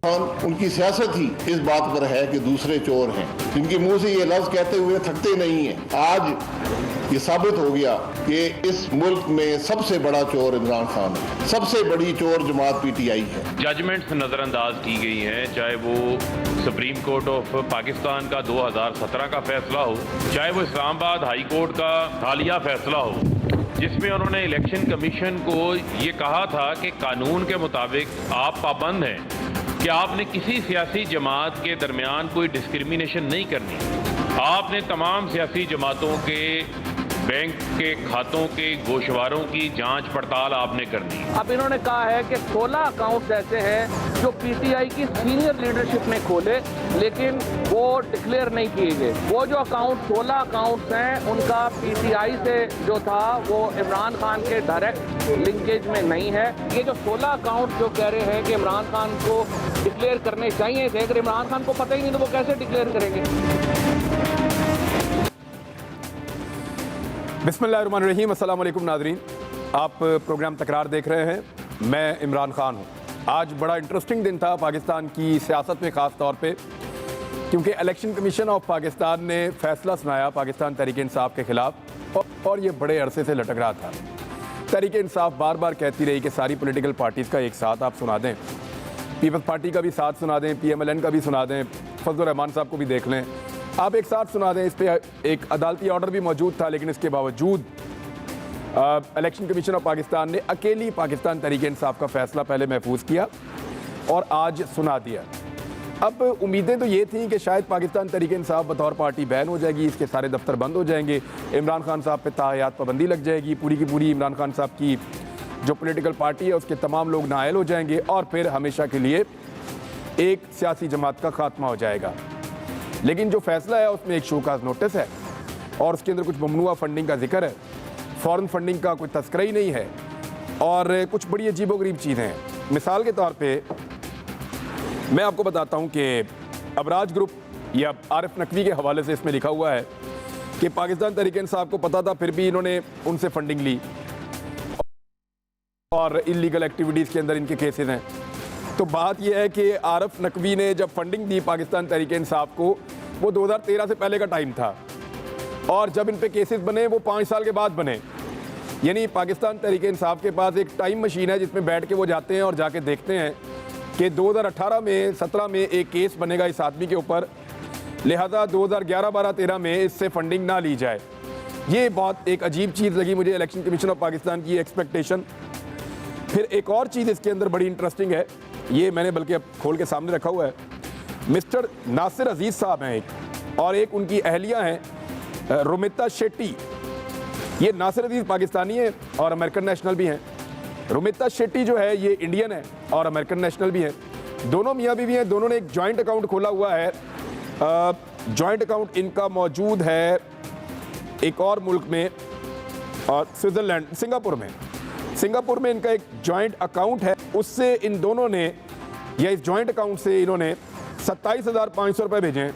उनकी सियासत ही इस बात पर है कि दूसरे चोर हैं, जिनके मुंह से ये लफ्ज कहते हुए थकते नहीं हैं। आज ये साबित हो गया कि इस मुल्क में सबसे बड़ा चोर इमरान खान है, सबसे बड़ी चोर जमात पीटीआई है। जजमेंट्स नज़रअंदाज की गई हैं, चाहे वो सुप्रीम कोर्ट ऑफ पाकिस्तान का 2017 का फैसला हो, चाहे वो इस्लामाबाद हाई कोर्ट का हालिया फैसला हो, जिसमें उन्होंने इलेक्शन कमीशन को ये कहा था कि कानून के मुताबिक आप पाबंद हैं कि आपने किसी सियासी जमात के दरमियान कोई डिस्क्रिमिनेशन नहीं करनी। आपने तमाम सियासी जमातों के बैंक के खातों के गोशवारों की जांच पड़ताल आपने करनी। अब इन्होंने कहा है कि 16 अकाउंट्स ऐसे हैं जो पीटीआई की सीनियर लीडरशिप ने खोले, लेकिन वो डिक्लेयर नहीं किए गए। वो जो 16 अकाउंट्स हैं उनका पीटीआई से जो था वो इमरान खान के डायरेक्ट लिंकेज में नहीं है। ये जो 16 अकाउंट जो कह रहे हैं कि इमरान खान को डिक्लेयर करने चाहिए थे, अगर इमरान खान को पता ही नहीं तो वो कैसे डिक्लेयर करेंगे? बिस्मिल्लाहिर्रहमानिर्रहीम, अस्सलाम वालेकुम नाज़रीन, आप प्रोग्राम तकरार देख रहे हैं। मैं इमरान खान हूँ। आज बड़ा इंटरेस्टिंग दिन था पाकिस्तान की सियासत में, ख़ास तौर पे क्योंकि इलेक्शन कमीशन ऑफ पाकिस्तान ने फैसला सुनाया पाकिस्तान तहरीक इंसाफ के ख़िलाफ़, और ये बड़े अरसे से लटक रहा था। तहरीक इंसाफ बार बार कहती रही कि सारी पॉलिटिकल पार्टीज़ का एक साथ आप सुना दें, पीपल्स पार्टी का भी साथ सुना दें, PMLN का भी सुना दें, फजलुर रहमान साहब को भी देख लें, आप एक साथ सुना दें। इस पर एक अदालती ऑर्डर भी मौजूद था, लेकिन इसके बावजूद इलेक्शन कमीशन ऑफ पाकिस्तान ने अकेली पाकिस्तान तहरीक इंसाफ का फ़ैसला पहले महफूज किया और आज सुना दिया। अब उम्मीदें तो ये थी कि शायद पाकिस्तान तहरीक इंसाफ बतौर पार्टी बैन हो जाएगी, इसके सारे दफ्तर बंद हो जाएंगे, इमरान खान साहब पे ताहयात पाबंदी लग जाएगी, पूरी की पूरी इमरान खान साहब की जो पॉलिटिकल पार्टी है उसके तमाम लोग नाअहल हो जाएंगे और फिर हमेशा के लिए एक सियासी जमात का खात्मा हो जाएगा। लेकिन जो फैसला है उसमें एक शोकाज नोटिस है और उसके अंदर कुछ ममनुआ फंडिंग का जिक्र है, फॉरेन फंडिंग का कोई तस्करा ही नहीं है और कुछ बड़ी अजीबोगरीब चीज़ें हैं। मिसाल के तौर पे मैं आपको बताता हूं कि अबराज ग्रुप या आरिफ नकवी के हवाले से इसमें लिखा हुआ है कि पाकिस्तान तहरीक इंसाफ को पता था फिर भी इन्होंने उनसे फंडिंग ली और इलीगल एक्टिविटीज़ के अंदर इनके केसेस हैं। तो बात यह है कि आरिफ नकवी ने जब फंडिंग दी पाकिस्तान तहरीक इंसाफ को, वो 2013 से पहले का टाइम था और जब इन पे केसेस बने वो 5 साल के बाद बने। यानी पाकिस्तान तहरीक इंसाफ के पास एक टाइम मशीन है जिसमें बैठ के वो जाते हैं और जाके देखते हैं कि 2018 में 17 में एक केस बनेगा इस आदमी के ऊपर, लिहाजा 2011, 12, 13 में इससे फंडिंग ना ली जाए। ये बहुत एक अजीब चीज़ लगी मुझे इलेक्शन कमीशन ऑफ पाकिस्तान की एक्सपेक्टेशन। फिर एक और चीज़ इसके अंदर बड़ी इंटरेस्टिंग है, ये मैंने बल्कि अब खोल के सामने रखा हुआ है। मिस्टर नासिर अजीज़ साहब हैं एक, और एक उनकी अहलिया हैं रुमिता शेट्टी। ये नासिर अजीज़ पाकिस्तानी है और अमेरिकन नेशनल भी हैं। रुमिता शेट्टी जो है ये इंडियन है और अमेरिकन नेशनल भी हैं। दोनों मियाँ बीवी हैं, दोनों ने एक जॉइंट अकाउंट खोला हुआ है। जॉइंट अकाउंट इनका मौजूद है एक और मुल्क में, और स्विट्ज़रलैंड, सिंगापुर में इनका एक जॉइंट अकाउंट है। उससे इन दोनों ने, या इस जॉइंट अकाउंट से इन्होंने 27,500 रुपये भेजे हैं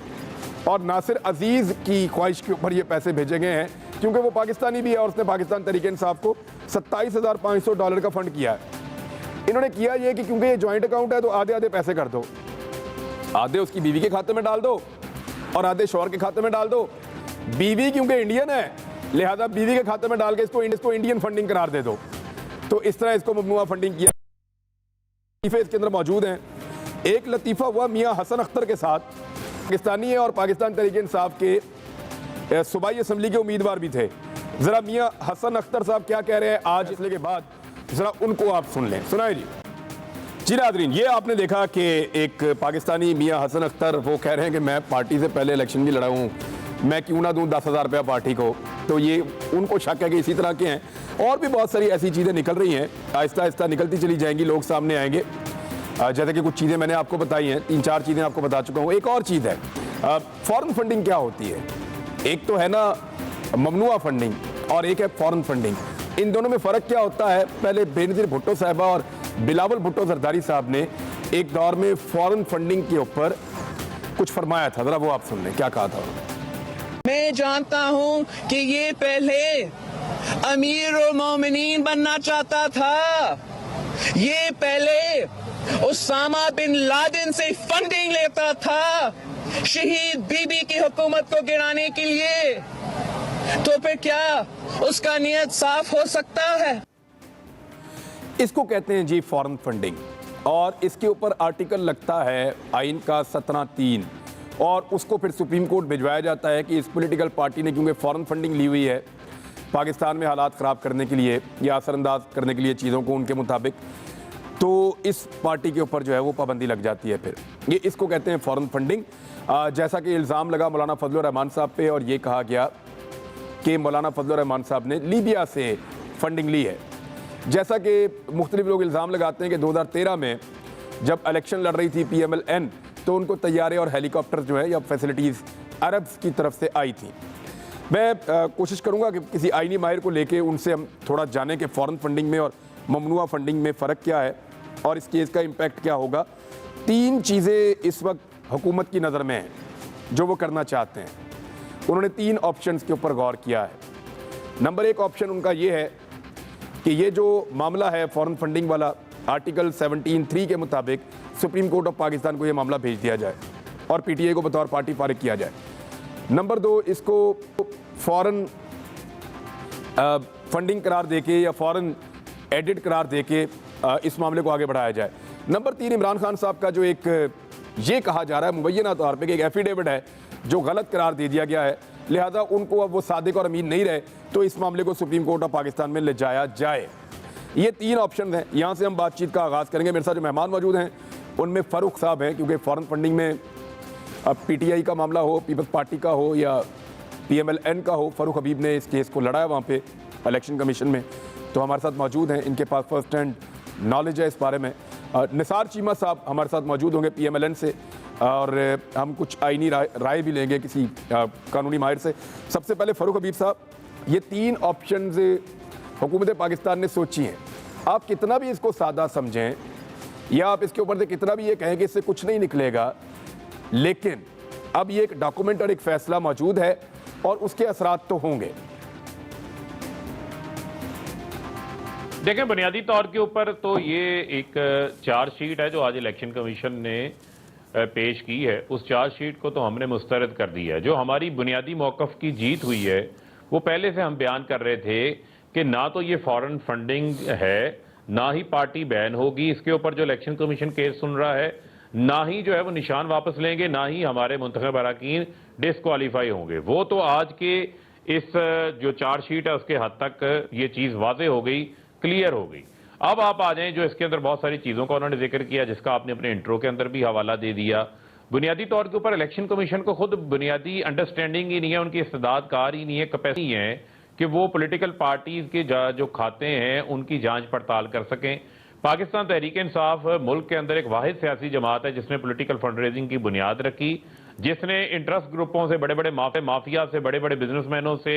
और नासिर अजीज़ की ख्वाहिश के ऊपर ये पैसे भेजे गए हैं क्योंकि वो पाकिस्तानी भी है और उसने पाकिस्तान तहरीक इंसाफ को $27,500 का फ़ंड किया है। इन्होंने किया ये कि क्योंकि ये जॉइंट अकाउंट है तो आधे आधे पैसे कर दो, आधे उसकी बीवी के खाते में डाल दो और आधे शौहर के खाते में डाल दो। बीवी क्योंकि इंडियन है लिहाजा बीवी के खाते में डाल के इसको इंडियन फंडिंग करार दे दो। तो इस तरह इसको ममनुआ फंडिंग किया। लतीफ़े इसके अंदर मौजूद हैं। एक लतीफ़ा हुआ मियाँ हसन अख्तर के साथ, पाकिस्तानी है और पाकिस्तान तहरीक इंसाफ के सूबाई असम्बली के उम्मीदवार भी थे। ज़रा मियाँ हसन अख्तर साहब क्या कह रहे हैं आज फैसले के बाद, ज़रा उनको आप सुन लें। सुनाए जी नाज़रीन, ये आपने देखा कि एक पाकिस्तानी मियाँ हसन अख्तर वो कह रहे हैं कि मैं पार्टी से पहले इलेक्शन भी लड़ा हूँ, मैं क्यों ना दूँ 10,000 रुपया पार्टी को। तो ये उनको शक है कि इसी तरह के हैं और भी बहुत सारी ऐसी चीज़ें निकल रही हैं, आहिस्ता आहिस्ता निकलती चली जाएंगी, लोग सामने आएंगे। जैसे कि कुछ चीज़ें मैंने आपको बताई हैं, 3-4 चीज़ें आपको बता चुका हूँ। एक और चीज़ है फॉरेन फंडिंग क्या होती है। एक तो है ना ममनुआ फंडिंग और एक है फॉरेन फंडिंग। इन दोनों में फ़र्क क्या होता है? पहले बेनज़ीर भुट्टो साहबा और बिलावल भुट्टो जरदारी साहब ने एक दौर में फॉरेन फंडिंग के ऊपर कुछ फरमाया था, ज़रा वो आप सुन लें क्या कहा था। मैं जानता हूं कि ये पहले अमीर और मोमिनीन बनना चाहता था ये पहले उसामा बिन लादेन से फंडिंग लेता था शहीद बीबी की हुकूमत को गिराने के लिए, तो फिर क्या उसका नियत साफ हो सकता है? इसको कहते हैं जी फॉरेन फंडिंग, और इसके ऊपर आर्टिकल लगता है आइन का 17(3) और उसको फिर सुप्रीम कोर्ट भिजवाया जाता है कि इस पॉलिटिकल पार्टी ने क्योंकि फॉरेन फंडिंग ली हुई है पाकिस्तान में हालात ख़राब करने के लिए या असरअंदाज करने के लिए चीज़ों को उनके मुताबिक, तो इस पार्टी के ऊपर जो है वो पाबंदी लग जाती है। फिर ये इसको कहते हैं फॉरेन फंडिंग। जैसा कि इल्ज़ाम लगा मौलाना फजल रहमान साहब पे और ये कहा गया कि मौलाना फजल रहमान साहब ने लीबिया से फंडिंग ली है। जैसा कि मुख्तलिफ लोग इल्ज़ाम लगाते हैं कि 2013 में जब इलेक्शन लड़ रही थी PMLN तो उनको तैयारे और हेलीकॉप्टर जो है या फैसिलिटीज़ अरब्स की तरफ से आई थी। मैं कोशिश करूंगा कि किसी आईनी माहिर को लेके उनसे हम थोड़ा जानें कि फ़ॉरेन फंडिंग में और ममनुआ फंडिंग में फ़र्क क्या है और इस केस का इम्पैक्ट क्या होगा। 3 चीज़ें इस वक्त हुकूमत की नज़र में हैं जो वो करना चाहते हैं। उन्होंने 3 ऑप्शंस के ऊपर गौर किया है। नंबर 1 ऑप्शन उनका ये है कि ये जो मामला है फ़ॉरेन फंडिंग वाला, आर्टिकल 17(3) के मुताबिक सुप्रीम कोर्ट ऑफ पाकिस्तान को ये मामला भेज दिया जाए और PTI को बतौर पार्टी फारिग किया जाए। नंबर 2, इसको फ़ॉरेन फंडिंग करार देके या फ़ॉरेन एडिट करार देके इस मामले को आगे बढ़ाया जाए। नंबर 3, इमरान खान साहब का जो एक ये कहा जा रहा है मुबैना तौर पे कि एक एफिडेविट है जो गलत करार दे दिया गया है, लिहाजा उनको अब वो सादिक और अमीन नहीं रहे तो इस मामले को सुप्रीम कोर्ट ऑफ पाकिस्तान में ले जाया जाए। ये 3 ऑप्शन हैं। यहाँ से हम बातचीत का आगाज़ करेंगे। मेरे साथ जो मेहमान मौजूद हैं उनमें फ़ारूक साहब हैं, क्योंकि फ़ॉरेन फंडिंग में अब PTI का मामला हो, पीपल्स पार्टी का हो या PMLN का हो, फ़ारूक हबीब ने इस केस को लड़ा है वहाँ पे इलेक्शन कमीशन में, तो हमारे साथ मौजूद हैं। इनके पास फर्स्ट हैंड नॉलेज है इस बारे में। निसार चीमा साहब हमारे साथ मौजूद होंगे PMLN से, और हम कुछ आईनी राय भी लेंगे किसी कानूनी माहिर से। सबसे पहले फ़ारूक हबीब साहब, ये 3 ऑप्शंस हुकूमत पाकिस्तान ने सोची हैं, आप कितना भी इसको सादा समझें या आप इसके ऊपर से कितना भी ये कहें कि इससे कुछ नहीं निकलेगा, लेकिन अब ये एक डॉक्यूमेंट और एक फैसला मौजूद है और उसके असरात तो होंगे। देखें, बुनियादी तौर के ऊपर तो ये एक चार्जशीट है जो आज इलेक्शन कमीशन ने पेश की है। उस चार्जशीट को तो हमने मुस्तरद कर दिया है। जो हमारी बुनियादी मौक़िफ़ की जीत हुई है वो पहले से हम बयान कर रहे थे कि ना तो ये फॉरेन फंडिंग है, ना ही पार्टी बैन होगी इसके ऊपर जो इलेक्शन कमीशन केस सुन रहा है, ना ही जो है वो निशान वापस लेंगे, ना ही हमारे मुंतखब अरकान डिस्क्वालीफाई होंगे। वो तो आज के इस जो चार्जशीट है उसके हद तक ये चीज़ वाज़े हो गई, क्लियर हो गई। अब आप आ जाएं जो इसके अंदर बहुत सारी चीज़ों का उन्होंने जिक्र किया जिसका आपने अपने इंट्रो के अंदर भी हवाला दे दिया। बुनियादी तौर के ऊपर इलेक्शन कमीशन को खुद बुनियादी अंडरस्टैंडिंग ही नहीं है, उनकी इस्तेदाद कार ही नहीं है, कैपेसिटी है कि वो पॉलिटिकल पार्टीज के जो खाते हैं उनकी जांच पड़ताल कर सकें। पाकिस्तान तहरीक इंसाफ मुल्क के अंदर एक वाहिद सियासी जमात है जिसने पॉलिटिकल फंड रेजिंग की बुनियाद रखी, जिसने इंटरेस्ट ग्रुपों से, बड़े बड़े माफिया से, बड़े बड़े बिजनेसमैनों से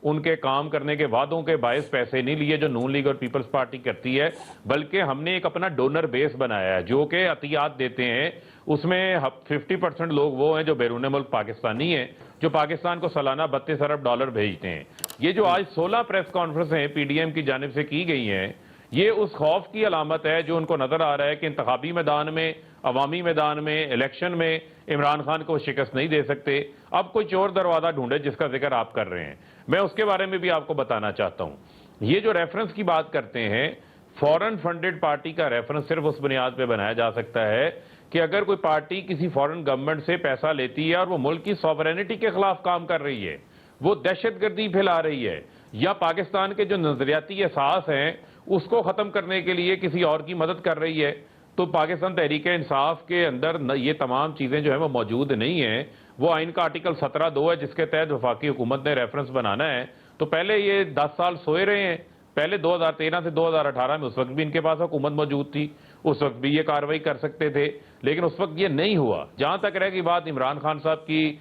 उनके काम करने के वादों के बायस पैसे नहीं लिए जो नून लीग और पीपल्स पार्टी करती है, बल्कि हमने एक अपना डोनर बेस बनाया है जो कि अतियात देते हैं। उसमें 50% लोग वो हैं जो बैरून मुल्क पाकिस्तानी हैं, जो पाकिस्तान को सालाना 32 अरब डॉलर भेजते हैं। ये जो आज 16 प्रेस कॉन्फ्रेंस हैं PDM की जानिब से की गई हैं, ये उस खौफ की अलामत है जो उनको नजर आ रहा है कि इंतखाबी मैदान में, अवामी मैदान में, इलेक्शन में इमरान खान को शिकस्त नहीं दे सकते। अब कोई चोर दरवाजा ढूंढे जिसका जिक्र आप कर रहे हैं, मैं उसके बारे में भी आपको बताना चाहता हूं। ये जो रेफरेंस की बात करते हैं, फॉरेन फंडेड पार्टी का रेफरेंस सिर्फ उस बुनियाद पर बनाया जा सकता है कि अगर कोई पार्टी किसी फॉरेन गवर्नमेंट से पैसा लेती है और वो मुल्क की सॉवरेनिटी के खिलाफ काम कर रही है, वो दहशतगर्दी फैला रही है, या पाकिस्तान के जो नजरियाती एहसास हैं उसको खत्म करने के लिए किसी और की मदद कर रही है, तो पाकिस्तान तहरीक इंसाफ के अंदर ये तमाम चीजें जो है वो मौजूद नहीं है। वो आइन का आर्टिकल 17(2) है जिसके तहत वफाकी हुकूमत ने रेफरेंस बनाना है। तो पहले ये 10 साल सोए रहे हैं। पहले 2013 से 2018 में उस वक्त भी इनके पास हुकूमत मौजूद थी, उस वक्त भी ये कार्रवाई कर सकते थे, लेकिन उस वक्त ये नहीं हुआ। जहां तक रह गई बात इमरान खान साहब की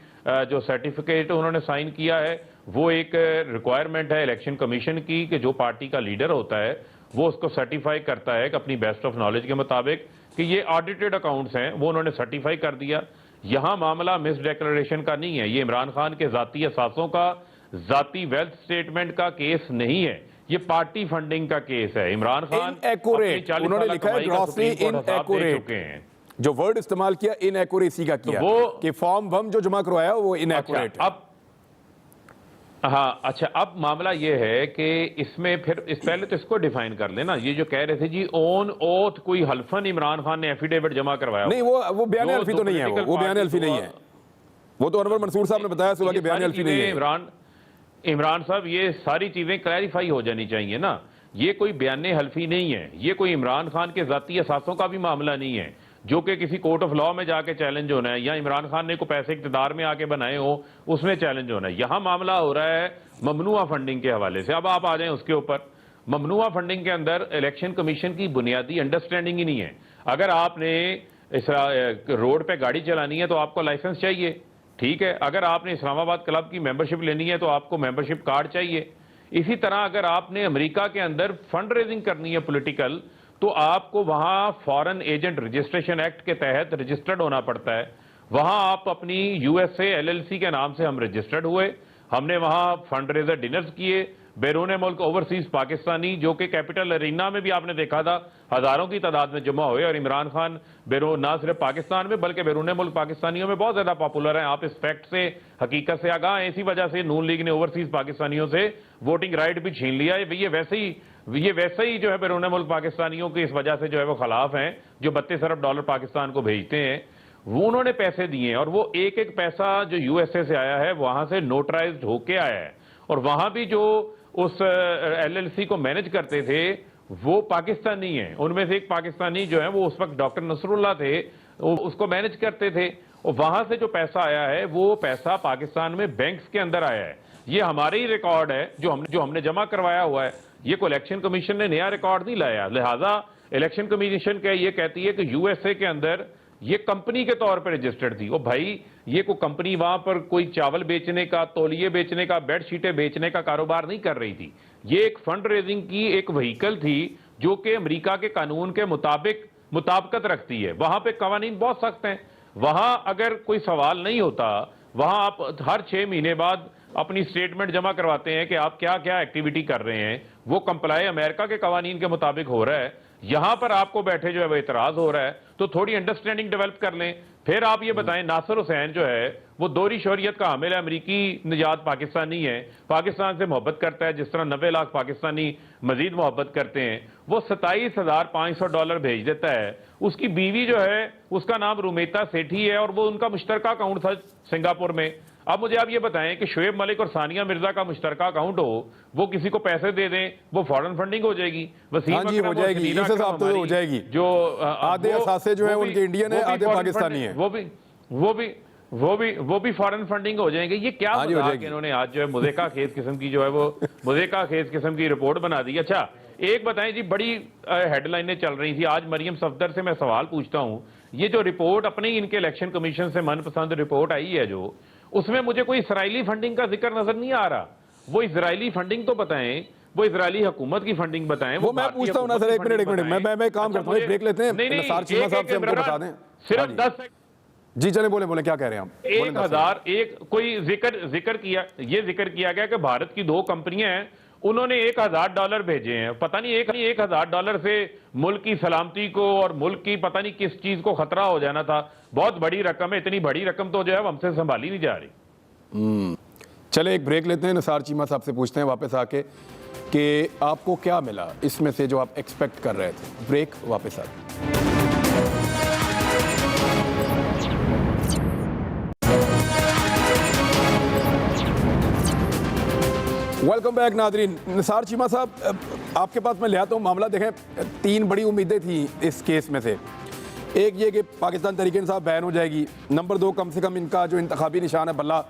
जो सर्टिफिकेट उन्होंने साइन किया है, वो एक रिक्वायरमेंट है इलेक्शन कमीशन की कि जो पार्टी का लीडर होता है वो उसको सर्टिफाई करता है कि अपनी बेस्ट ऑफ नॉलेज के मुताबिक कि ये ऑडिटेड अकाउंट्स हैं, वो उन्होंने सर्टिफाई कर दिया। यहां मामला मिस डिक्लेरेशन का नहीं है, ये इमरान खान के जाती असासों का, जाती वेल्थ स्टेटमेंट का केस नहीं है ये पार्टी फंडिंग का केस है। इमरान खान Inaccurate, उन्होंने लिखा है ग्रॉसली इनएक्यूरेट, जो वर्ड इस्तेमाल किया इनएक्यूरेसी का किया, वो कि फॉर्म वम जो जमा करवाया वो इनएक्यूरेट है। अब हाँ, अच्छा, अब मामला ये है कि इसमें फिर पहले तो इसको डिफाइन कर लेना। ये जो कह रहे थे जी ऑन ओथ कोई हल्फन इमरान खान ने एफिडेविट जमा करवाया, नहीं वो बयान अल्फी तो नहीं है, वो बयान अल्फी नहीं है, वो तो अनवर मंसूर साहब ने बताया सुबह कि बयान अल्फी नहीं है। इमरान साहब, ये सारी चीजें क्लैरिफाई हो जानी चाहिए ना। ये कोई बयान हल्फी नहीं है, ये कोई इमरान खान के जाती असासों का भी मामला नहीं है जो कि किसी कोर्ट ऑफ लॉ में जाके चैलेंज होना है, या इमरान खान ने को पैसे इक़्तिदार में आके बनाए हो उसमें चैलेंज होना है। यहां मामला हो रहा है ममनुआ फंडिंग के हवाले से। अब आप आ जाएं उसके ऊपर। ममनुआ फंडिंग के अंदर इलेक्शन कमीशन की बुनियादी अंडरस्टैंडिंग ही नहीं है। अगर आपने इस रोड पे गाड़ी चलानी है तो आपको लाइसेंस चाहिए, ठीक है। अगर आपने इस्लामाबाद क्लब की मेंबरशिप लेनी है तो आपको मेंबरशिप कार्ड चाहिए। इसी तरह अगर आपने अमेरिका के अंदर फंड रेजिंग करनी है पॉलिटिकल, तो आपको वहां फॉरेन एजेंट रजिस्ट्रेशन एक्ट के तहत रजिस्टर्ड होना पड़ता है। वहां आप अपनी यूएसए एलएलसी के नाम से हम रजिस्टर्ड हुए, हमने वहां फंड रेजर डिनर्स किए, बैरून मुल्क ओवरसीज पाकिस्तानी, जो कि कैपिटल अरीना में भी आपने देखा था हजारों की तादाद में जमा हुए। और इमरान खान बैरून ना सिर्फ पाकिस्तान में बल्कि बैरून मुल्क पाकिस्तानियों में बहुत ज्यादा पॉपुलर हैं। आप इस फैक्ट से, हकीकत से आगाह हैं। इसी वजह से नून लीग ने ओवरसीज पाकिस्तानियों से वोटिंग राइट भी छीन लिया है। ये वैसे ही जो है बैरून मुल्क पाकिस्तानियों की इस वजह से जो है वो खिलाफ हैं, जो 32 अरब डॉलर पाकिस्तान को भेजते हैं। वो उन्होंने पैसे दिए हैं और वो एक एक पैसा जो यूएसए से आया है वहां से नोटराइज्ड होके आया है। और वहां भी जो उस एलएलसी को मैनेज करते थे वो पाकिस्तानी हैं। उनमें से एक पाकिस्तानी जो है वो उस वक्त डॉक्टर नसरुल्लाह थे, वो उसको मैनेज करते थे। और वहां से जो पैसा आया है वो पैसा पाकिस्तान में बैंक्स के अंदर आया है। ये हमारे ही रिकॉर्ड है जो हमने जमा करवाया हुआ है। ये को इलेक्शन कमीशन ने नया रिकॉर्ड नहीं लाया। लिहाजा इलेक्शन कमीशन क्या ये कहती है कि यूएसए के अंदर ये कंपनी के तौर पर रजिस्टर्ड थी। और भाई ये कोई कंपनी वहां पर कोई चावल बेचने का, तौलिए बेचने का, बेडशीटें बेचने का कारोबार नहीं कर रही थी। ये एक फंड रेजिंग की एक व्हीकल थी जो कि अमेरिका के कानून के मुताबिकत रखती है। वहां पे कवानीन बहुत सख्त हैं। वहां अगर कोई सवाल नहीं होता, वहां आप हर 6 महीने बाद अपनी स्टेटमेंट जमा करवाते हैं कि आप क्या क्या एक्टिविटी कर रहे हैं, वो कंप्लाई अमेरिका के कवानीन के मुताबिक हो रहा है। यहां पर आपको बैठे जो है वो इतराज हो रहा है, तो थोड़ी अंडरस्टैंडिंग डेवलप कर लें। फिर आप ये बताएं, नासिर हुसैन जो है वो दोहरी शोहरियत का हामिल है, अमरीकी निजात पाकिस्तानी है, पाकिस्तान से मोहब्बत करता है जिस तरह 90 लाख पाकिस्तानी मजीद मोहब्बत करते हैं। वो $27,500 भेज देता है। उसकी बीवी जो है उसका नाम रुमेता सेठी है और वो उनका मुश्तरका अकाउंट था सिंगापुर में। अब मुझे आप ये बताएं कि शुएब मलिक और सानिया मिर्जा का मुश्तरका अकाउंट हो, वो किसी को पैसे दे दें, वो फॉरेन फंडिंग हो जाएगी। हाँ जी, हो जाएगी, इस हिसाब से हो जाएगी। जो आधे असासे जो है उनके इंडियन है, आधे पाकिस्तानी है, वो भी फॉरेन फंडिंग हो जाएंगे। ये क्या इन्होंने आज जो है मुज़ेका खेज किस्म की जो है वो मुज़ेका खेज किस्म की रिपोर्ट बना दी। अच्छा एक बताएं जी, बड़ी हेडलाइनें चल रही थी आज। मरियम सफदर से मैं सवाल पूछता हूं, ये जो रिपोर्ट अपने इनके इलेक्शन कमीशन से मनपसंद रिपोर्ट आई है जो, उसमें मुझे कोई इसराइली फंडिंग का जिक्र नजर नहीं आ रहा। वो इसराइली फंडिंग तो बताएं, वो इजरायली हुकूमत की फंडिंग बताएं। वो मैं पूछता हूं ना सर, एक मिनट मैं काम करता हूं, ब्रेक लेते हैं। नसार चीमा साहब से हमको बता दें सिर्फ 10 जी, चले बोले क्या कह रहे हैं आप? 1001 कोई जिक्र किया गया कि भारत की 2 कंपनियां हैं, उन्होंने $1,000 भेजे हैं। पता नहीं $1,000 से मुल्क की सलामती को और मुल्क की पता नहीं किस चीज को खतरा हो जाना था। बहुत बड़ी रकम है, इतनी बड़ी रकम तो जो है हमसे संभाली नहीं जा रही। चले एक ब्रेक लेते हैं, नसार चीमा साहब से पूछते हैं वापस आके कि आपको क्या मिला इसमें से जो आप एक्सपेक्ट कर रहे थे। ब्रेक, वापस आके। Welcome back Nadreen. Nisar Cheema साहब, आपके पास मैं ले आता हूँ मामला। देखें, 3 बड़ी उम्मीदें थी इस केस में से। एक ये कि पाकिस्तान तहरीक इंसाफ बैन हो जाएगी। नंबर 2, कम से कम इनका जो इंतखाबी निशान है बल्ला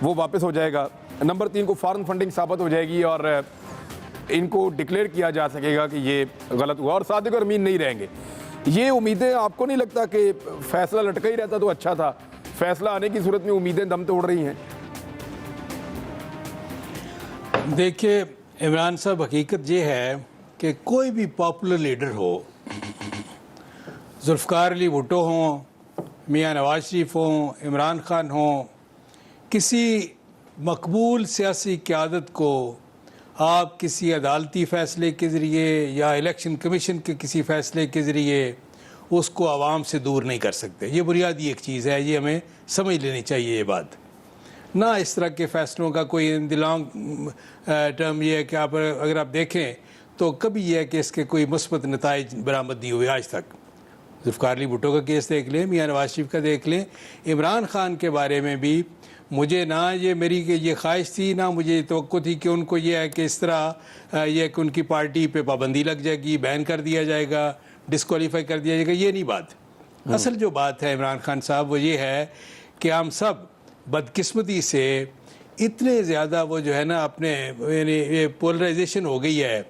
वो वापस हो जाएगा। नंबर 3 को फॉरेन फंडिंग साबित हो जाएगी और इनको डिक्लेयर किया जा सकेगा कि ये गलत हुआ और सादिक और अमीन नहीं रहेंगे। ये उम्मीदें, आपको नहीं लगता कि फैसला लटका ही रहता तो अच्छा था? फैसला आने की सूरत में उम्मीदें दम तोड़ रही हैं। देखिए इमरान साहब, हकीकत ये है कि कोई भी पॉपुलर लीडर हो, जुल्फ़िकार अली भुट्टो हों, मियां नवाज शरीफ हों, इमरान खान हों, किसी मकबूल सियासी क़यादत को आप किसी अदालती फ़ैसले के ज़रिए या इलेक्शन कमीशन के किसी फ़ैसले के ज़रिए उसको आवाम से दूर नहीं कर सकते। ये बुनियादी एक चीज़ है, ये हमें समझ लेनी चाहिए ये बात। ना इस तरह के फ़ैसलों का कोई इन द लॉन्ग टर्म ये है कि आप अगर आप देखें तो कभी यह है कि इसके कोई मुस्बत नताइज बरामद नहीं हुए आज तक। जुल्फ़िकार अली भुट्टो का केस देख लें, मियां नवाज शरीफ का देख लें, इमरान खान के बारे में भी मुझे ना ये मेरी ये ख्वाहिश थी, ना मुझे तवक्को थी कि उनको ये है कि इस तरह यह कि उनकी पार्टी पे पाबंदी लग जाएगी, बैन कर दिया जाएगा, डिस्क्वालीफाई कर दिया जाएगा। ये नहीं बात। असल जो बात है इमरान खान साहब वो ये है कि हम सब बदकिस्मती से इतने ज़्यादा वो जो है ना अपने ये पोलराइजेशन हो गई है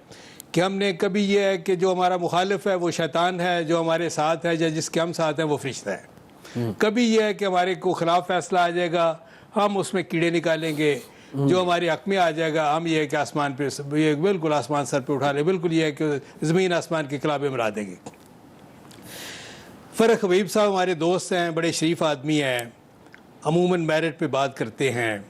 कि हमने कभी ये है कि जो हमारा मुखालिफ है वो शैतान है, जो हमारे साथ है या जिसके हम साथ हैं वो फरिश्ता है। कभी ये है कि हमारे को खिलाफ फैसला आ जाएगा, हम उसमें कीड़े निकालेंगे, जो हमारे हक में आ जाएगा हम ये है कि आसमान पे ये बिल्कुल आसमान सर पे उठा ले, बिल्कुल ये है कि ज़मीन आसमान के खिलाफ मरा देंगे। फ़रख हबीब साहब हमारे दोस्त हैं, बड़े शरीफ आदमी हैं, अमूमन मेरिट पे बात करते हैं।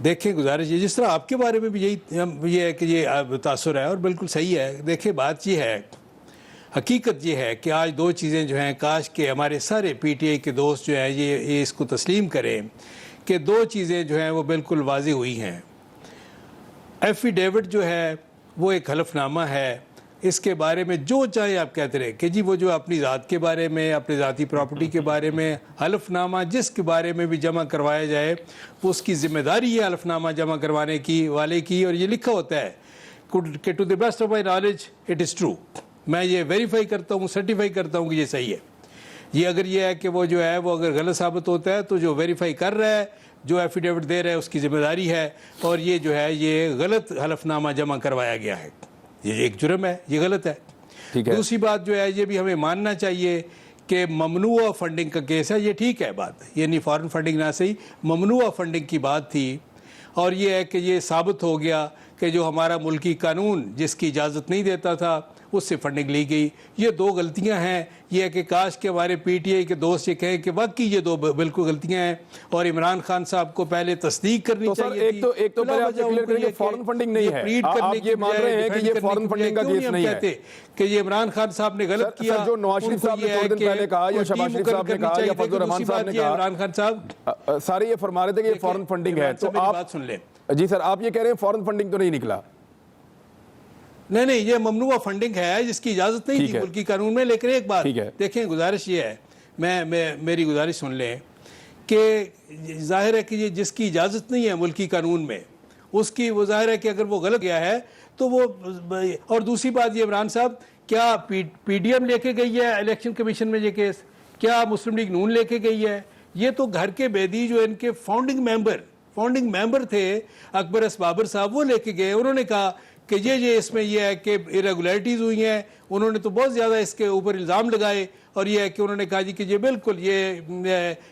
देखें गुजारिश ये जिस तरह आपके बारे में भी ये है कि ये तासुर है और बिल्कुल सही है। देखें बात ये है, हकीकत ये है कि आज दो चीज़ें जो हैं, काश के हमारे सारे पीटीआई के दोस्त जो हैं ये इसको तस्लीम करें कि दो चीज़ें जो हैं वो बिल्कुल वाज़ेह हुई हैं। एफिडेविट जो है वो एक हलफनामा है, इसके बारे में जो चाहे आप कहते रहे कि जी वो जो अपनी ज़ात के बारे में, अपनी ज़ाती प्रॉपर्टी के बारे में हलफनामा जिसके बारे में भी जमा करवाया जाए उसकी ज़िम्मेदारी है हलफनामा जमा करवाने की वाले की। और ये लिखा होता है कि to the best of my knowledge it is true. मैं ये वेरीफाई करता हूँ, सर्टिफाई करता हूँ कि ये सही है। ये अगर ये है कि वो जो है वो अगर गलत साबित होता है तो जो वेरीफाई कर रहा है, जो एफिडेविट दे रहा है उसकी ज़िम्मेदारी है। और ये जो है ये गलत हलफनामा जमा करवाया गया है, ये एक जुर्म है, ये गलत है। ठीक है। दूसरी बात जो है ये भी हमें मानना चाहिए कि ममनुआ फंडिंग का केस है, ये ठीक है बात, ये नहीं फॉरेन फंडिंग ना सही, ममनुआ फंडिंग की बात थी। और ये है कि ये साबित हो गया कि जो हमारा मुल्की कानून जिसकी इजाज़त नहीं देता था उससे फंडिंग ली गई। ये दो गलतियां हैं। ये है कि काश के हमारे पीटीआई के दोस्त ये कहें कि वाकई ये दो बिल्कुल गलतियां हैं और इमरान खान साहब को पहले तस्दीक करनी चाहिए थी। एक तो पहले आप क्लियर करें कि फॉरेन फंडिंग नहीं है, आप ये मान रहे हैं कि ये फॉरेन फंडिंग का केस नहीं है कि ये इमरान खान साहब ने गलत किया। जो नवाज शरीफ साहब ने थोड़े दिन पहले कहा या शहबाज शरीफ साहब ने कहा या फजलुर रहमान साहब ने कहा, इमरान खान साहब सारे ये फरमा रहे थे कि ये फॉरेन फंडिंग है। तो आप बात सुन लें जी सर, आप ये कह रहे हैं फॉरेन फंडिंग तो नहीं निकला? नहीं, ये ममनुआ फंडिंग है जिसकी इजाजत नहीं थी मुल्की कानून में। लेकिन एक बात देखें, गुजारिश ये है, मेरी गुजारिश सुन लें कि जाहिर है कि ये जिसकी इजाजत नहीं है मुल्की कानून में उसकी वो जाहिर है कि अगर वो गलत गया है तो वो। और दूसरी बात ये इमरान साहब क्या पीडीएम लेके गई है इलेक्शन कमीशन में ये केस, क्या मुस्लिम लीग नून लेके गई है? ये तो घर के बेदी जो इनके फाउंडिंग मेंबर थे अकबर असबाबर साहब, वो लेके गए। उन्होंने कहा कि ये इसमें यह है कि इरेगुलरिटीज़ हुई हैं। उन्होंने तो बहुत ज़्यादा इसके ऊपर इल्ज़ाम लगाए और ये है कि उन्होंने कहा जी कि ये बिल्कुल ये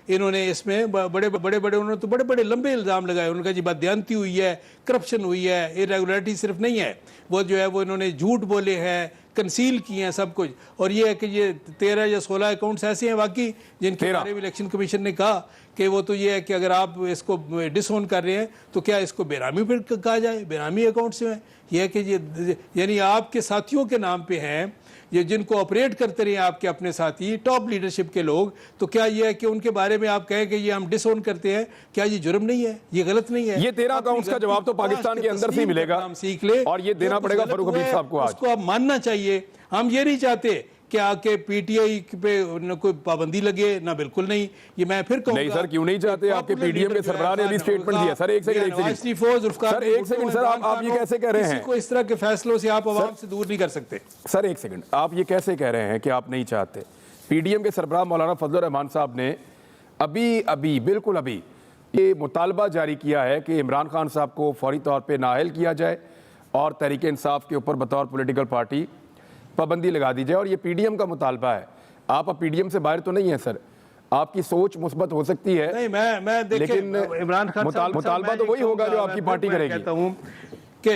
इन्होंने इसमें बड़े उन्होंने तो बड़े लंबे इल्ज़ाम लगाए। उन्होंने कहा जी बददियानती हुई है, करप्शन हुई है, इरेगुलरिटी सिर्फ नहीं है, वो जो है वो इन्होंने झूठ बोले हैं, कंसील किए हैं सब कुछ। और ये है कि ये 13 या 16 अकाउंट्स ऐसे हैं वाकई जिनके बारे में इलेक्शन कमीशन ने कहा कि वो तो ये है कि अगर आप इसको डिसओन कर रहे हैं तो क्या इसको बेनामी पर कहा जाए, बेनामी अकाउंट्स में। यह है कि ये यानी आपके साथियों के नाम पे हैं, ये जिनको ऑपरेट करते रहे आपके अपने साथी टॉप लीडरशिप के लोग, तो क्या ये है कि उनके बारे में आप कहें कि ये हम डिसओन करते हैं? क्या ये जुर्म नहीं है? ये गलत नहीं है? ये 13 अकाउंट्स का जवाब तो पाकिस्तान के अंदर से ही मिलेगा, हम सीख ले और ये देना पड़ेगा फरूक हबीब साहब को। आज उसको आप मानना चाहिए। हम ये नहीं चाहते कि आके पीटीआई पे न कोई पाबंदी लगे, ना बिल्कुल नहीं। ये मैं फिर कहूंगा नहीं सर, क्यों नहीं चाहते? आपके पीडीएम के सरबराह ने अभी स्टेटमेंट दिया। सर एक सेकंड सर, आप ये कैसे कह रहे हैं? को इस तरह के फैसलों से आप आवाम से दूर नहीं कर सकते। सर एक सेकंड, आप ये कैसे कह रहे हैं कि आप नहीं चाहते? पीडीएम के सरबराह मौलाना फजलुर रहमान साहब ने अभी बिल्कुल अभी ये मुतालबा जारी किया है कि इमरान खान साहब को फौरी तौर पर नाअहल किया जाए और तहरीक इंसाफ के ऊपर बतौर पॉलिटिकल पार्टी पाबंदी लगा दी जाए। और ये पीडीएम का मुतालबा है। आप अब पीडीएम से बाहर तो नहीं है सर, आपकी सोच मुस्बत हो सकती है, नहीं मैं लेकिन इमरान खान मुतालबा तो वही होगा जो आपकी पार्टी करेगी। कहता हूं कि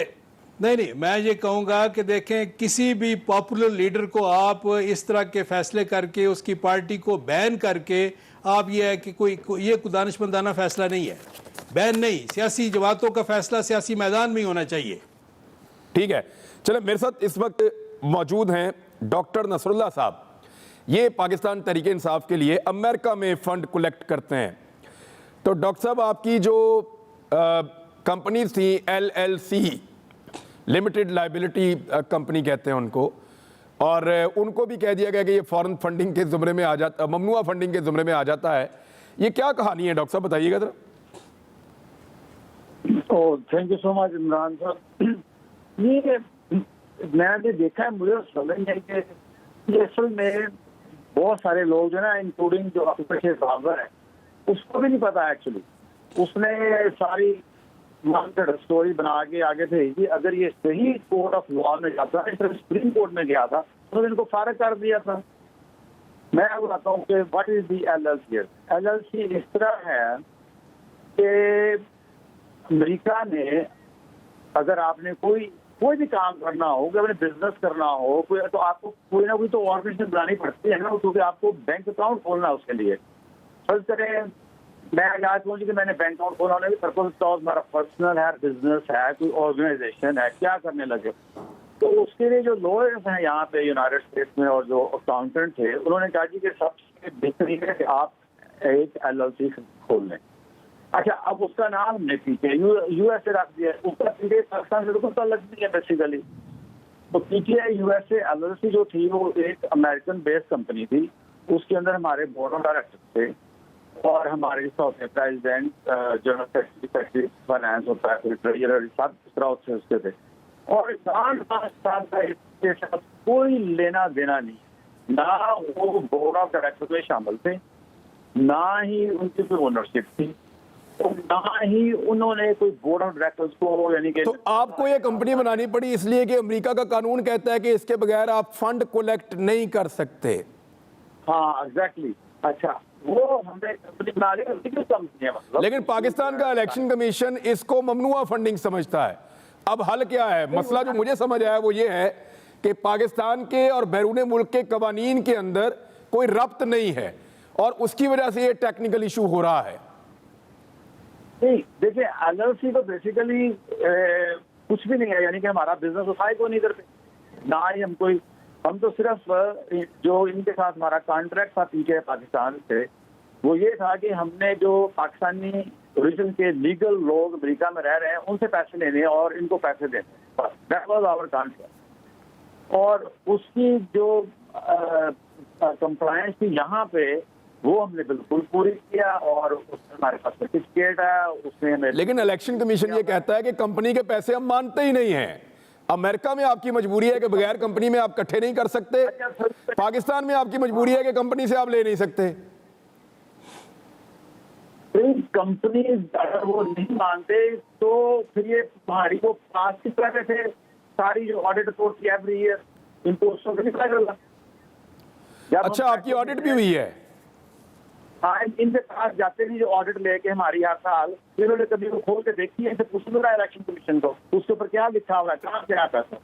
नहीं, मैं ये कहूंगा कि देखें, किसी भी पॉपुलर लीडर को आप इस तरह के फैसले करके उसकी पार्टी को बैन करके आप ये है कि ये दानिशमंदाना फैसला नहीं है, बैन नहीं। सियासी जमातों का फैसला सियासी मैदान में ही होना चाहिए। ठीक है, चले मेरे साथ इस वक्त मौजूद हैं डॉक्टर नसरुल्लाह साहब। ये पाकिस्तान तहरीक इंसाफ के लिए अमेरिका में फंड कलेक्ट करते हैं। तो डॉक्टर साहब, आपकी जो कंपनीज थी LLC लिमिटेड लाइबिलिटी कंपनी कहते हैं उनको, और उनको भी कह दिया गया कि ये फॉरेन फंडिंग के ज़ुमरे में आ जाता, ममनुआ फंडिंग के ज़ुमरे में आ जाता है। ये क्या कहानी है डॉक्टर साहब, बताइएगा जरा। Thank you so much Imran साहब। ये मैंने देखा है, मुझे समझ नहीं है कि ये असल में बहुत सारे लोग जो है ना, इंक्लूडिंग जो आपके बाबर है, उसको भी नहीं पता एक्चुअली। उसने सारी स्टोरी बना के आगे थे कि अगर ये सही कोर्ट ऑफ लॉ में जाता है, सुप्रीम कोर्ट में गया था तो इनको फारग कर दिया था। मैं आपको बताता हूँ कि what is the LLC। LLC इस तरह है कि अमेरिका ने अगर आपने कोई भी काम करना हो, कोई अपने बिजनेस करना हो, कोई तो आपको कोई ना कोई तो ऑर्गेनाइजेशन बनानी पड़ती है ना, क्योंकि आपको बैंक अकाउंट खोलना है उसके लिए। फर्ज करें मैं आज पहुंची कि मैंने बैंक अकाउंट खोला, हमारा पर्सनल है, बिजनेस है, कोई ऑर्गेनाइजेशन है, क्या करने लगे। तो उसके लिए जो लॉयर्स हैं यहाँ पे यूनाइटेड स्टेट्स में और जो अकाउंटेंट थे, उन्होंने कहा जी कि सबसे बेहतरीन है कि आप एक LLC खोल लें। अच्छा, अब उसका नाम हमने पीछे USA रख दिया। उसका पीछे पाकिस्तान से बिल्कुल अलग नहीं है बेसिकली। तो PTI USA LLC जो थी वो एक अमेरिकन बेस्ड कंपनी थी। उसके अंदर हमारे बोर्ड ऑफ डायरेक्टर थे और हमारे प्रेसिडेंट, जनरल सेक्रेटरी, फाइनेंस और ट्रेजरर सब इस तरह से उसके थे। और इसके साथ कोई लेना देना नहीं, ना वो बोर्ड ऑफ डायरेक्टर में शामिल थे, ना ही उनकी कोई ओनरशिप थी, तो ना ही उन्होंने कोई बोर्ड ऑफ डायरेक्टर्स को, यानी कि। तो आपको ये कंपनी बनानी पड़ी इसलिए कि अमेरिका का कानून कहता है कि इसके बगैर आप फंड कलेक्ट नहीं कर सकते। हाँ एग्जैक्टली। अच्छा, वो हमने कंपनी बना ली, कंपनी है मतलब। लेकिन पाकिस्तान का इलेक्शन कमीशन इसको ममनुआ फंडिंग समझता है। अब हल क्या है? मसला जो मुझे समझ आया वो ये है कि पाकिस्तान के और बैरून मुल्क के कवानीन के अंदर कोई रब्त नहीं है और उसकी वजह से ये टेक्निकल इशू हो रहा है। नहीं, देखिए LLC तो बेसिकली कुछ भी नहीं है, यानी कि हमारा बिजनेस उठाए को नहीं करते, ना ही हम तो सिर्फ जो इनके साथ हमारा कॉन्ट्रैक्ट था पीछे पाकिस्तान से, वो ये था कि हमने जो पाकिस्तानी ओरिजिन के लीगल लोग अमेरिका में रह रहे हैं उनसे पैसे लेने और इनको पैसे देने, बस दैट वाज आवर कॉन्ट्रैक्ट। और उसकी जो कंप्लायंस थी यहाँ पे वो हमने बिल्कुल पूरी किया और उसमें हमारे पास सर्टिफिकेट है, उसमें हमें। लेकिन इलेक्शन कमीशन ये कहता है कि कंपनी के पैसे हम मानते ही नहीं हैं। अमेरिका में आपकी मजबूरी है कि बगैर कंपनी में आप इकट्ठे नहीं कर सकते, पाकिस्तान में आपकी मजबूरी है कि कंपनी से आप ले नहीं सकते। कंपनी अगर वो नहीं मानते तो फिर ये हमारी वो पास की तरह थे सारी जो ऑडिट रिपोर्ट की एवरी ईयर इनको उसको नहीं पता चला। अच्छा, आपकी ऑडिट भी हुई है? हाँ, इनके पास जाते नहीं जो ऑडिट लेके हमारी हर साल, इन्होंने कभी वो खोल के देखी है, इनसे पूछ लो इलेक्शन कमीशन को उसके ऊपर क्या लिखा हुआ है, कहाँ से आता पैसा।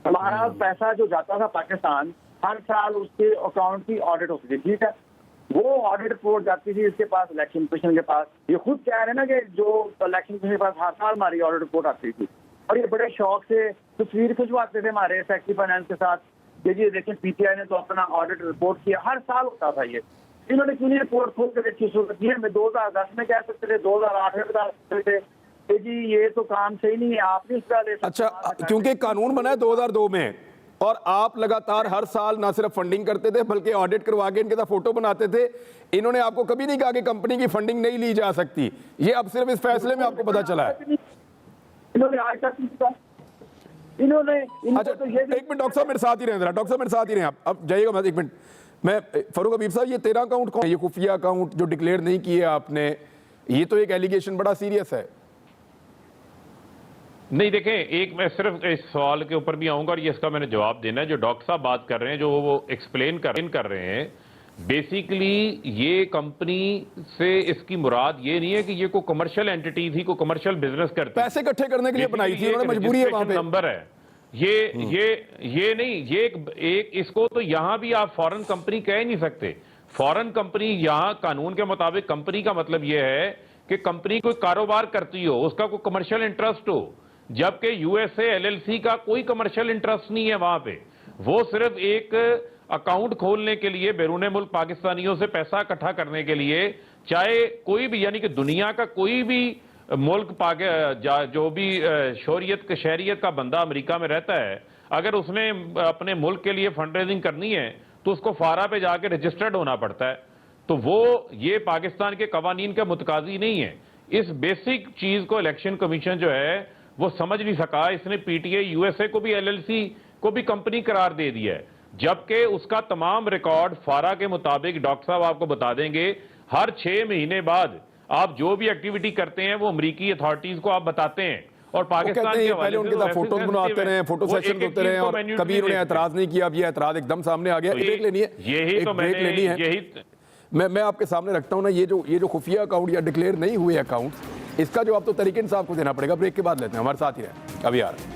हमारा पैसा जो जाता था पाकिस्तान, हर साल उसके अकाउंट की ऑडिट होती थी, ठीक है। वो ऑडिट रिपोर्ट जाती थी इसके पास, इलेक्शन कमीशन के पास। ये खुद कह रहे हैं ना कि जो इलेक्शन कमीशन के पास हर साल हमारी ऑडिट रिपोर्ट आती थी और ये बड़े शौक से तस्वीर खिंचवाते थे हमारे सेक्रेटरी फाइनेंस के साथ कि जी देखें PTI ने तो अपना ऑडिट रिपोर्ट किया। हर साल होता था ये। इन्होंने क्यों नहीं रिपोर्ट खोल कर देखी सूरत है? हमें 2010 में कह सकते थे, 2008 में बता सकते थे कि जी ये तो काम सही नहीं है, आप नहीं उसका ले सकते। अच्छा, क्योंकि कानून बना है 2002 में और आप लगातार हर साल ना सिर्फ फंडिंग करते थे बल्कि ऑडिट करवा के इनके साथ फोटो बनाते थे। इन्होंने आपको कभी नहीं कहा कि कंपनी की फंडिंग नहीं ली जा सकती, ये अब सिर्फ इस फैसले में आपको पता चला है। इन्होंने आज तक नहीं कहा। अच्छा, एक मिनट डॉक्टर साहब मेरे साथ ही रहें, जरा डॉक्टर साहब मेरे साथ ही रहें, आप अब जाइएगा मत, एक मिनट। मैं फरूक हबीब साहब, ये 13 अकाउंट कौन, ये खुफिया अकाउंट जो डिक्लेयर नहीं किए आपने, ये तो एक एलिगेशन बड़ा सीरियस है। नहीं देखें, एक मैं सिर्फ इस सवाल के ऊपर भी आऊंगा और ये इसका मैंने जवाब देना है। जो डॉक्टर साहब बात कर रहे हैं, जो वो एक्सप्लेन कर रहे हैं, बेसिकली ये कंपनी से इसकी मुराद ये नहीं है कि ये कोई कमर्शियल एंटिटी थी, कोई कमर्शियल बिजनेस करती, पैसे इकट्ठे करने के लिए बनाई थी, उन्होंने मजबूरी है, वहां पे नंबर है ये नहीं, ये एक इसको तो यहां भी आप फॉरेन कंपनी कह नहीं सकते। फॉरेन कंपनी यहां कानून के मुताबिक कंपनी का मतलब यह है कि कंपनी कोई कारोबार करती हो, उसका कोई कमर्शियल इंटरेस्ट हो, जबकि यूएसए एलएलसी का कोई कमर्शियल इंटरेस्ट नहीं है वहां पे। वो सिर्फ एक अकाउंट खोलने के लिए बैरून मुल्क पाकिस्तानियों से पैसा इकट्ठा करने के लिए, चाहे कोई भी यानी कि दुनिया का कोई भी मुल्क जो भी शहरियत का बंदा अमेरिका में रहता है, अगर उसने अपने मुल्क के लिए फंड रेजिंग करनी है तो उसको फारा पे जाके रजिस्टर्ड होना पड़ता है। तो वो ये पाकिस्तान के कवानीन का मुतकाजी नहीं है। इस बेसिक चीज को इलेक्शन कमीशन जो है वो समझ नहीं सका। इसने पीटीआई यूएसए को भी एलएलसी को भी कंपनी करार दे दिया है, जबकि उसका तमाम रिकॉर्ड फारा के मुताबिक डॉक्टर साहब आपको बता देंगे, हर 6 महीने बाद आप जो भी एक्टिविटी करते हैं वो अमेरिकी अथॉरिटीज को आप बताते हैं। और पाकिस्तान के पहले उनके साथ फोटो बनवाते रहे, फोटो सेशन होते रहे और कभी उन्होंने एतराज नहीं किया। अब ये एतराज एकदम सामने आ गया। ब्रेक लेनी है, यही तो ब्रेक लेनी है। मैं आपके सामने रखता हूं ना, ये जो खुफिया अकाउंट या डिक्लेयर नहीं हुए अकाउंट, इसका जवाब तो तरीके इंसाफ को देना पड़ेगा। ब्रेक के बाद लेते हैं, हमारे साथ ही रहे, अभी आ रहे हैं।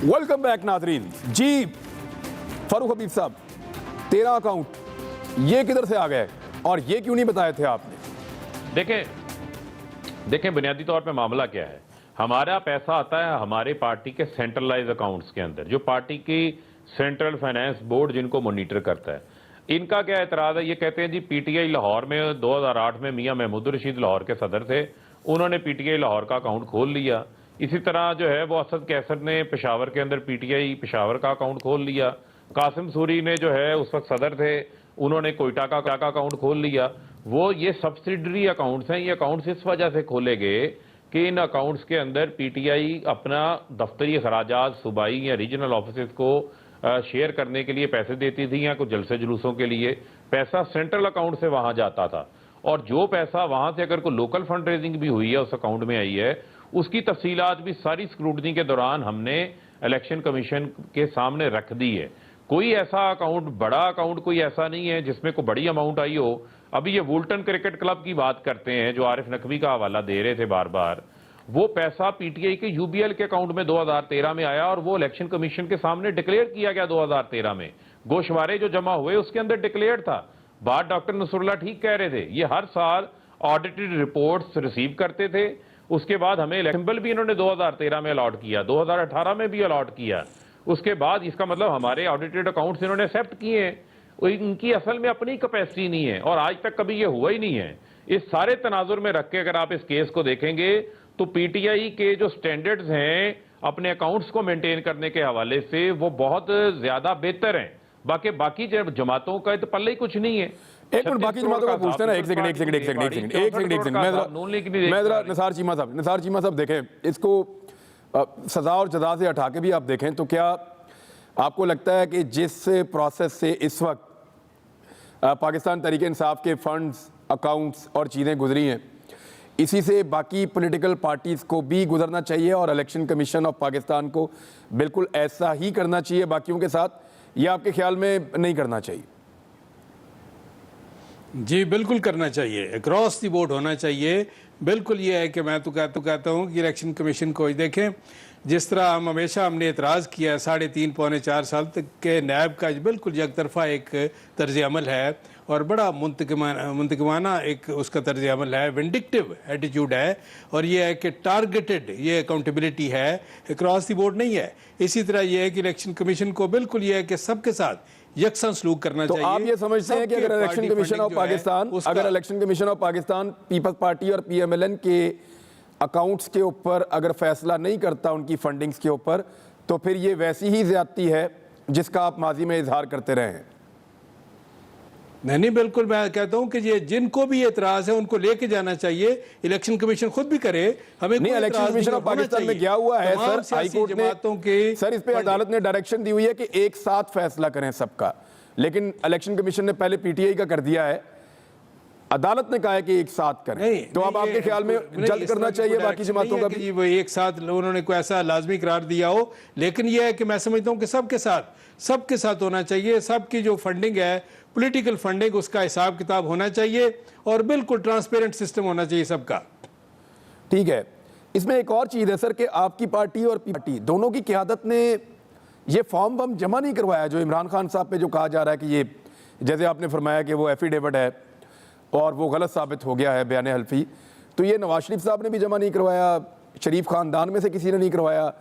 वेलकम बैक नाजरीन जी। फारूक हबीब साहब, 13 अकाउंट ये किधर से आ गए और ये क्यों नहीं बताए थे आपने? देखें बुनियादी तौर पे मामला क्या है। हमारा पैसा आता है हमारे पार्टी के सेंट्रलाइज अकाउंट्स के अंदर, जो पार्टी की सेंट्रल फाइनेंस बोर्ड जिनको मॉनिटर करता है। इनका क्या एतराज है, ये कहते हैं जी पीटीआई लाहौर में 2008 में मियां महमूद रशीद लाहौर के सदर थे, उन्होंने पीटीआई लाहौर का अकाउंट खोल लिया। इसी तरह जो है वो असद कैसर ने पेशावर के अंदर पीटीआई पेशावर का अकाउंट खोल लिया। कासिम सूरी ने जो है उस वक्त सदर थे, उन्होंने कोयटा का अकाउंट खोल लिया। वो ये सब्सिडरी अकाउंट्स हैं। ये अकाउंट्स इस वजह से खोले गए कि इन अकाउंट्स के अंदर पीटीआई अपना दफ्तरी खराजात सूबाई या रीजनल ऑफिस को शेयर करने के लिए पैसे देती थी, या कुछ जलसे जुलूसों के लिए पैसा सेंट्रल अकाउंट से वहां जाता था। और जो पैसा वहां से अगर कोई लोकल फंड रेजिंग भी हुई है उस अकाउंट में आई है, उसकी तफसीलात भी सारी स्क्रूटनी के दौरान हमने इलेक्शन कमीशन के सामने रख दी है। कोई ऐसा अकाउंट, बड़ा अकाउंट कोई ऐसा नहीं है जिसमें कोई बड़ी अमाउंट आई हो। अभी ये वुल्टन क्रिकेट क्लब की बात करते हैं जो आरिफ नकवी का हवाला दे रहे थे बार बार, वो पैसा पीटीआई के यूबीएल के अकाउंट में 2013 में आया और वो इलेक्शन कमीशन के सामने डिक्लेयर किया गया 2013 में। गोशवारे जो जमा हुए उसके अंदर डिक्लेयर था। बात डॉक्टर नसरुल्लाह ठीक कह रहे थे, ये हर साल ऑडिटेड रिपोर्ट्स रिसीव करते थे। उसके बाद हमें सिंबल भी इन्होंने 2013 में अलॉट किया, 2018 में भी अलॉट किया। उसके बाद इसका मतलब हमारे ऑडिटेड अकाउंट्स इन्होंने एक्सेप्ट किए हैं। इनकी असल में अपनी कैपेसिटी नहीं है और आज तक कभी ये हुआ ही नहीं है। इस सारे तनाजुर में रख के अगर आप इस केस को देखेंगे तो पीटीआई के जो स्टैंडर्ड्स हैं अपने अकाउंट्स को मेंटेन करने के हवाले से वो बहुत ज्यादा बेहतर हैं। बाकी जमातों का तो पल्ले ही कुछ नहीं है। एक मिनट, बाकी जमातों का पूछते हैं ना। एक सेकंड मैं जरा निसार चीमा साहब देखें इसको, सजा और जदा से हटा के भी आप देखें तो क्या आपको लगता है कि जिस प्रोसेस से इस वक्त पाकिस्तान तहरीक इंसाफ के फंड्स, अकाउंट्स और चीज़ें गुजरी हैं, इसी से बाकी पॉलिटिकल पार्टीज़ को भी गुजरना चाहिए और इलेक्शन कमीशन ऑफ पाकिस्तान को बिल्कुल ऐसा ही करना चाहिए बाकियों के साथ, या आपके ख्याल में नहीं करना चाहिए? जी बिल्कुल करना चाहिए, अक्रॉस द बोर्ड होना चाहिए। बिल्कुल ये है कि मैं तो कहता हूँ कि इलेक्शन कमीशन को देखें, जिस तरह हमने एतराज़ किया 3.5 पौने 4 साल तक के नैब का बिल्कुल यकतरफा एक तर्ज अमल है और बड़ा मुंतकिमाना एक उसका तर्ज अमल है, विंडिक्टिव एटीट्यूड है, और ये है कि टारगेटेड ये अकाउंटेबिलिटी है, अक्रॉस द बोर्ड नहीं है। इसी तरह ये है कि इलेक्शन कमीशन को बिल्कुल ये है कि सबके साथ यकसन सलूक करना चाहिए। आप ये समझते हैं कि अगर election commission of Pakistan Peoples Party और पीएमएलएन के अकाउंट्स के ऊपर अगर फैसला नहीं करता उनकी फंडिंग्स के ऊपर, तो फिर ये वैसी ही ज्यादती है जिसका आप माजी में इजहार करते रहे हैं? नहीं, बिल्कुल मैं कहता हूं कि ये जिनको भी एतराज है उनको लेके जाना चाहिए। इलेक्शन कमीशन खुद भी करे, हमें नहीं। इलेक्शन कमीशन ऑफ पाकिस्तान में क्या हुआ है सर, हाई कोर्ट ने सर इस पे अदालत ने डायरेक्शन दी हुई है कि एक साथ फैसला करें सबका, लेकिन इलेक्शन कमीशन ने पहले पीटीआई का कर दिया है, अदालत ने कहा है कि एक साथ करें। तो अब आपके ख्याल में जल्द करना चाहिए बाकी जमातों का भी? वो एक साथ उन्होंने कोई ऐसा लाजमी करार दिया हो, लेकिन यह है कि मैं समझता हूं कि सबके साथ होना चाहिए। सबकी जो फंडिंग है, पॉलिटिकल फंडिंग, उसका हिसाब किताब होना चाहिए और बिल्कुल ट्रांसपेरेंट सिस्टम होना चाहिए सबका। ठीक है। इसमें एक और चीज़ है सर कि आपकी पार्टी और पार्टी दोनों की क़यादत ने ये फॉर्म जमा नहीं करवाया जो इमरान खान साहब पे जो कहा जा रहा है कि ये, जैसे आपने फरमाया कि वो एफिडेविट है और वो गलत साबित हो गया है बयान हल्फी, तो ये नवाज शरीफ साहब ने भी जमा नहीं करवाया, शरीफ खानदान में से किसी ने नहीं करवाया,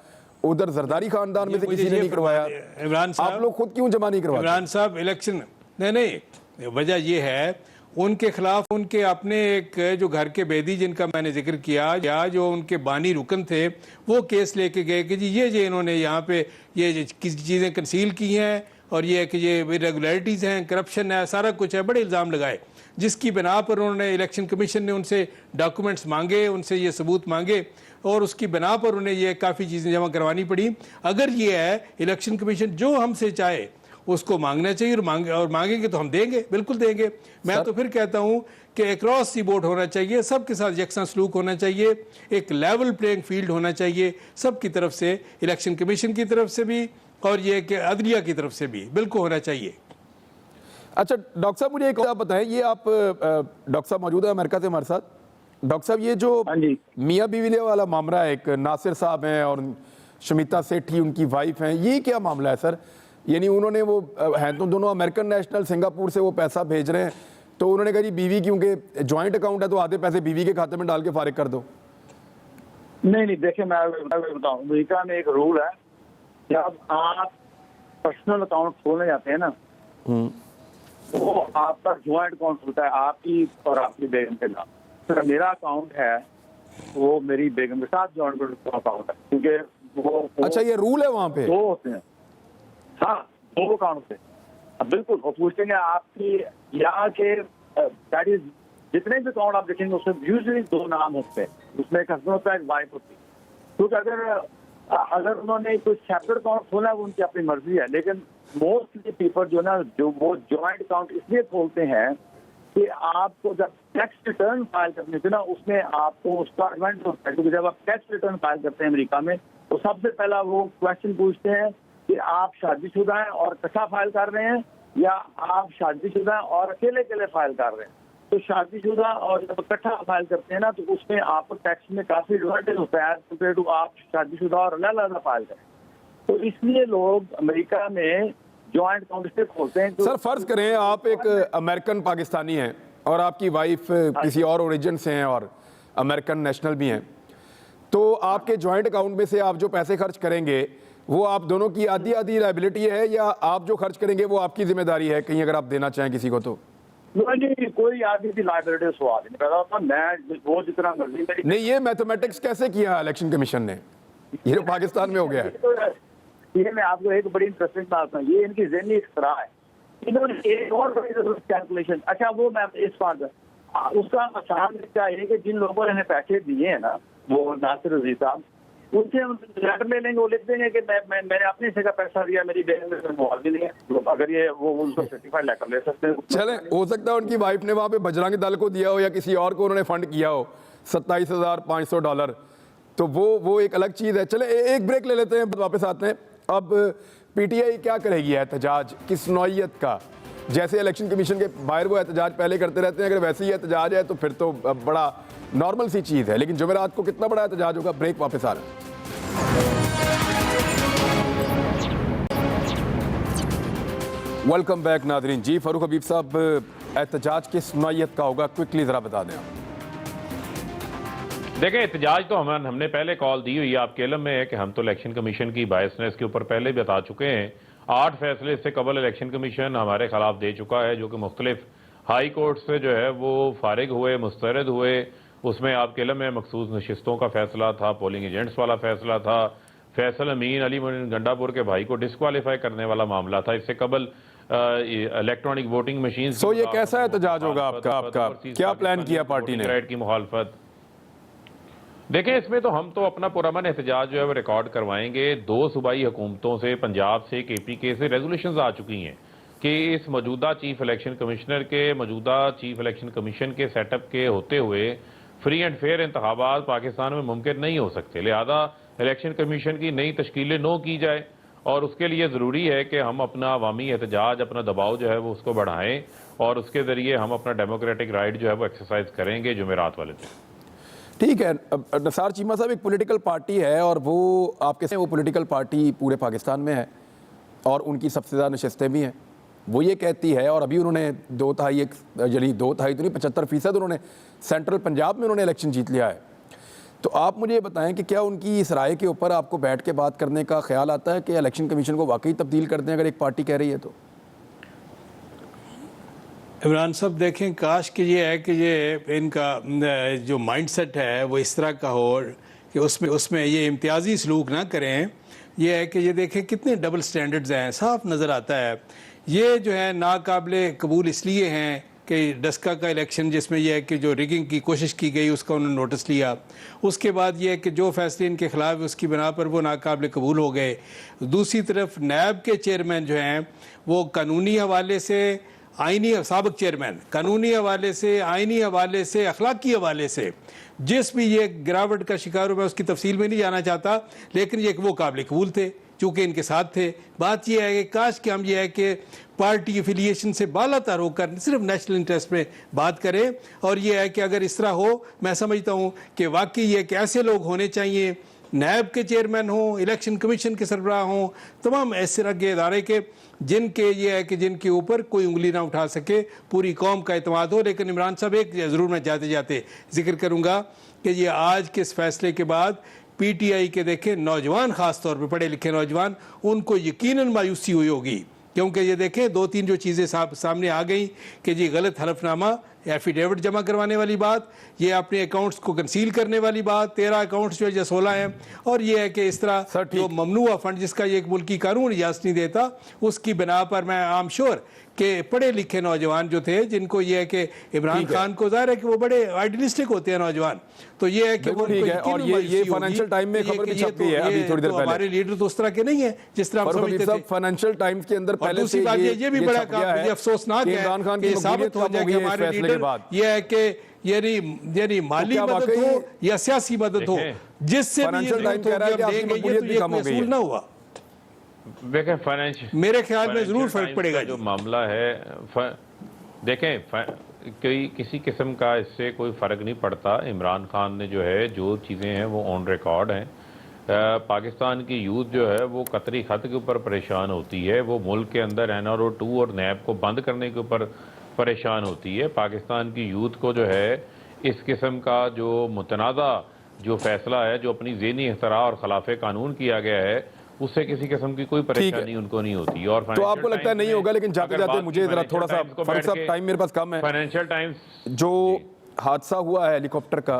उधर जरदारी खानदान में से किसी ने नहीं करवाया, इमरान साहब, आप लोग खुद क्यों जमा नहीं करवाते? इमरान साहब इलेक्शन नहीं, वजह ये है उनके खिलाफ उनके अपने एक जो घर के बेदी जिनका मैंने जिक्र किया, या जो उनके बानी रुकन थे, वो केस लेके गए कि जी ये इन्होंने यहाँ पे ये किसी चीज़ें कंसील की हैं और ये कि ये इरेगुलरिटीज़ हैं, करप्शन है, सारा कुछ है, बड़े इल्ज़ाम लगाए, जिसकी बिना पर उन्होंने इलेक्शन कमीशन ने उनसे डॉक्यूमेंट्स मांगे, उनसे ये सबूत मांगे और उसकी बिना पर उन्हें ये काफ़ी चीज़ें जमा करवानी पड़ी। अगर ये है इलेक्शन कमीशन जो हमसे चाहे उसको मांगना चाहिए और मांगेंगे तो हम देंगे, बिल्कुल देंगे। मैं तो फिर कहता हूं कि अक्रॉस दी बोर्ड होना चाहिए, सबके साथ यकसा सलूक होना चाहिए, एक लेवल प्लेइंग फील्ड होना चाहिए सबकी तरफ से, इलेक्शन कमीशन की तरफ से भी और ये कि अदलिया की तरफ से भी बिल्कुल होना चाहिए। अच्छा डॉक्टर साहब, मुझे एक आप बताएं, ये आप डॉक्टर साहब मौजूद है अमेरिका से हमारे साथ। डॉक्टर साहब, ये जो मियाँ बीवी वाला मामला है, एक नासिर साहब हैं और शमिता सेठी उनकी वाइफ हैं, ये क्या मामला है सर? यानी उन्होंने वो हैं तो दोनों अमेरिकन नेशनल, सिंगापुर से वो पैसा भेज रहे हैं, तो उन्होंने कहा जी बीवी क्योंकि जॉइंट अकाउंट है तो आधे पैसे बीवी के खाते में डाल के फारिग कर दो। नहीं देखिए, मैं बताऊँ, अमेरिका में एक रूल है, जब आप पर्सनल अकाउंट खोलने जाते हैं ना, वो आपका ज्वाइंट अकाउंट होता है आपकी और आपकी बेगम के नाम। तो मेरा अकाउंट है वो मेरी बेगम के साथ ज्वाइंट अकाउंट है, क्योंकि वो अच्छा ये रूल है वहाँ पे? दो होते हैं, हाँ, दो अकाउंट से। बिल्कुल, वो पूछेंगे आपकी यहाँ के दैट इज जितने भी अकाउंट आप देखेंगे उसमें यूजुअली दो नाम होते हैं, उसमें एक हस्बैंड होता है, एक वाइफ होती है। क्योंकि अगर उन्होंने कोई सेपरेट अकाउंट खोला है वो उनकी अपनी मर्जी है, लेकिन मोस्टली पीपल जो ना जो वो ज्वाइंट अकाउंट इसलिए खोलते हैं कि आपको जब टैक्स रिटर्न फाइल करनी थी ना, उसमें आपको उसका एडवांटेज होता है, क्योंकि जब आप टैक्स रिटर्न फाइल करते हैं अमेरिका में तो सबसे पहला वो क्वेश्चन पूछते हैं कि आप शादीशुदा हैं और इकट्ठा फाइल कर रहे हैं, या आप शादीशुदा हैं और अकेले अकेले फाइल कर रहे हैं। तो शादीशुदा और जब इकट्ठा फाइल करते हैं ना, तो उसमें आपको टैक्स में काफी एडवांटेज होता है कंपेयर टू आप शादीशुदा और अलग-अलग फाइल करें। तो इसलिए लोग अमेरिका में ज्वाइंट अकाउंट से खोलते हैं। सर फर्ज करें आप एक अमेरिकन पाकिस्तानी हैं और आपकी वाइफ किसी और ओरिजिन से हैं और अमेरिकन नेशनल भी हैं, तो आपके ज्वाइंट अकाउंट में से आप जो पैसे खर्च करेंगे वो आप दोनों की आधी आधी लायबिलिटी है, या आप जो खर्च करेंगे वो आपकी जिम्मेदारी है कहीं अगर आप देना चाहें किसी को? तो नहीं, कोई आदमी की लायबिलिटी सवाल नहीं पैदा होता, मैं वो जितना मर्जी मेरी। नहीं, ये मैथमेटिक्स कैसे किया इलेक्शन कमीशन ने? ये तो पाकिस्तान में हो गया है। ये मैं आपको एक बड़ी इंटरेस्टिंग बात है, ये इनकी ज़हनी इख्तरा है। इन्होंने एक और बड़ी कैलकुलेशन, अच्छा वो मैं इस बात उसका आसान तरीका है कि जिन लोगों ने पैसे दिए हैं ना, वो नासिर अजीज साहब, उनसे हम लेटर ले लेंगे, वो लिख देंगे कि मैंने अपने से का पैसा दिया, मेरी बहन में मुआवजा भी नहीं है। अगर ये वो उनको सर्टिफाइड लेटर ले सकते हैं। चले, हो सकता है उनकी वाइफ ने वहाँ पे बजरंग दल को दिया हो या किसी और को उन्होंने फंड किया हो $27,500, तो वो एक अलग चीज़ है। चले एक ब्रेक ले लेते हैं, वापस आते हैं। अब पीटीआई क्या करेगी एहतजाज किस नौइयत का? जैसे इलेक्शन कमीशन के बाहर वो एहतजाज पहले करते रहते हैं, अगर वैसे ही एहतजाज है तो फिर तो बड़ा नॉर्मल सी चीज़ है, लेकिन जुमेरात को कितना बड़ा एहतजाज होगा? ब्रेक, वापस आ रहे हैं। Welcome back Nadreen. जी फारूक हबीब साहब, एहतजाज किस नौइयत का होगा, क्विकली ज़रा बता दें आप। देखिए, एहतजाज तो हमने पहले कॉल दी हुई है, आपके इल्म में है कि हम तो इलेक्शन कमीशन की बायसनेस के ऊपर पहले भी बता चुके हैं। 8 फैसले इससे कबल इलेक्शन कमीशन हमारे खिलाफ दे चुका है, जो कि मुख्तलिफ हाई कोर्ट से जो है वो फारिग हुए, मुस्तरद हुए। उसमें आपके इल्म में मखसूस नशिस्तों का फैसला था, पोलिंग एजेंट्स वाला फैसला था, फैसल अमीन अली गंडापुर के भाई को डिस्क्वालीफाई करने वाला मामला था। इससे कबल इलेक्ट्रॉनिक वोटिंग मशीन। सो ये कैसा एहतजाज होगा आपका क्या प्लान किया पार्टी ने? राइट की मुखालफत। देखें, इसमें तो हम तो अपना पुरअमन एहतजाज जो है वो रिकॉर्ड करवाएंगे। 2 सूबाई हुकूमतों से, पंजाब से, KPK से रेजोल्यूशंस आ चुकी हैं कि इस मौजूदा चीफ इलेक्शन कमिश्नर के, मौजूदा चीफ इलेक्शन कमीशन के सेटअप के होते हुए फ्री एंड फेयर इंतखाबात पाकिस्तान में मुमकिन नहीं हो सकते। लिहाजा इलेक्शन कमीशन की नई तश्कीलें नो की जाए, और उसके लिए ज़रूरी है कि हम अपना अवामी एहतजाज, अपना दबाव जो है वो उसको बढ़ाएं, और उसके ज़रिए हम अपना डेमोक्रेटिक राइट जो है वो एक्सरसाइज करेंगे जुमेरात वाले दिन। ठीक है। नसार चीमा साहब, एक पॉलिटिकल पार्टी है और वो आपके वो पॉलिटिकल पार्टी पूरे पाकिस्तान में है और उनकी सबसे ज़्यादा नशस्तें भी हैं, वो ये कहती है, और अभी उन्होंने 2/3 तो नहीं 75% उन्होंने सेंट्रल पंजाब में उन्होंने इलेक्शन जीत लिया है। तो आप मुझे ये बताएं कि क्या उनकी इस राय के ऊपर आपको बैठ के बात करने का ख्याल आता है कि इलेक्शन कमीशन को वाकई तब्दील कर दें अगर एक पार्टी कह रही है तो? इमरान साहब देखें, काश कि ये है कि ये इनका जो माइंडसेट है वो इस तरह का हो कि उसमें ये इम्तियाजी सलूक ना करें। ये है कि ये देखें कितने डबल स्टैंडर्ड्स हैं, साफ नज़र आता है। ये जो है नाकाबिले कबूल इसलिए हैं कि डस्का का इलेक्शन जिसमें यह है कि जो रिगिंग की कोशिश की गई उसका उन्होंने नोटिस लिया, उसके बाद यह है कि जो फैसले इनके खिलाफ उसकी बिना पर वो नाकाबिले कबूल हो गए। दूसरी तरफ नैब के चेयरमैन जो हैं वो कानूनी हवाले से, आइनी साबिक चेयरमैन कानूनी हवाले से, आइनी हवाले से, अखलाकी हवाले से जिस भी ये गिरावट का शिकार हो, मैं उसकी तफसील में नहीं जाना चाहता, लेकिन ये वो काबिल कबूल थे चूँकि इनके साथ थे। बात यह है कि काश कि हम ये है कि पार्टी एफिलिएशन से बालातर होकर सिर्फ नेशनल इंटरेस्ट में बात करें। और ये है कि अगर इस तरह हो, मैं समझता हूँ कि वाकई ये कि ऐसे लोग होने चाहिए, नैब के चेयरमैन हों, इलेक्शन कमीशन के सरबराह हों, तमाम ऐसे तरह के इदारे के जिनके ये है कि जिनके ऊपर कोई उंगली ना उठा सके, पूरी कौम का एतमाद हो। लेकिन इमरान साहब एक ज़रूर मैं जाते जाते जिक्र करूँगा कि ये आज के इस फैसले के बाद PTI के देखें नौजवान, ख़ास तौर पे पढ़े लिखे नौजवान, उनको यकीनन मायूसी हुई होगी, क्योंकि ये देखें 2-3 जो चीज़ें सामने आ गई कि जी गलत हलफनामा, एफिडेविट जमा करवाने वाली बात, ये अपने अकाउंट्स को कंसील करने वाली बात, 13 अकाउंट्स जो है 16 हैं, और ये है कि इस तरह जो ममनुआ फंड जिसका ये एक मुल्की कानून इजाज़त नहीं देता, उसकी बिना पर मैं आम श्योर कि पढ़े लिखे नौजवान जो थे, जिनको ये है कि इमरान खान को ज़ाहिर है कि वो बड़े आइडियलिस्टिक होते हैं नौजवान, तो ये है कि वो और ये फाइनेंशियल टाइम में खबर भी छप गई है अभी थोड़ी देर पहले। हमारे लीडर तो उस तरह के नहीं है जिस तरह हम समझते थे। फाइनेंशियल टाइम्स के अंदर पहले दूसरी बात ये भी बड़ा काम अफसोसनाक है इमरान खान की साबित हो जाए कि हमारे लीडर ये है कि यानी माली मदद हो या सियासी मदद हो, जिससे भी ये असूल ना हुआ, देखें फाइनेंशियल, मेरे ख्याल में जरूर फर्क पड़ेगा। जो मामला है देखें कोई किसी किस्म का इससे कोई फ़र्क नहीं पड़ता। इमरान खान ने जो है जो चीज़ें हैं वो ऑन रिकॉर्ड हैं। पाकिस्तान की यूथ जो है वो कतरी ख़त के ऊपर परेशान होती है, वो मुल्क के अंदर NRO 2 और नैब को बंद करने के ऊपर परेशान होती है। पाकिस्तान की यूथ को जो है इस किस्म का जो मुतनाज़ा जो फैसला है, जो अपनी ज़हनी इख्तरा और खिलाफ कानून किया गया है, उससे किसी किस्म की कोई परेशानी उनको नहीं होती। और तो आपको लगता है नहीं होगा, लेकिन जाते जाते मुझे जरा थोड़ा सा फर्क साहब, टाइम मेरे पास कम है। फाइनेंशियल टाइम्स जो हादसा हुआ है हेलीकॉप्टर का,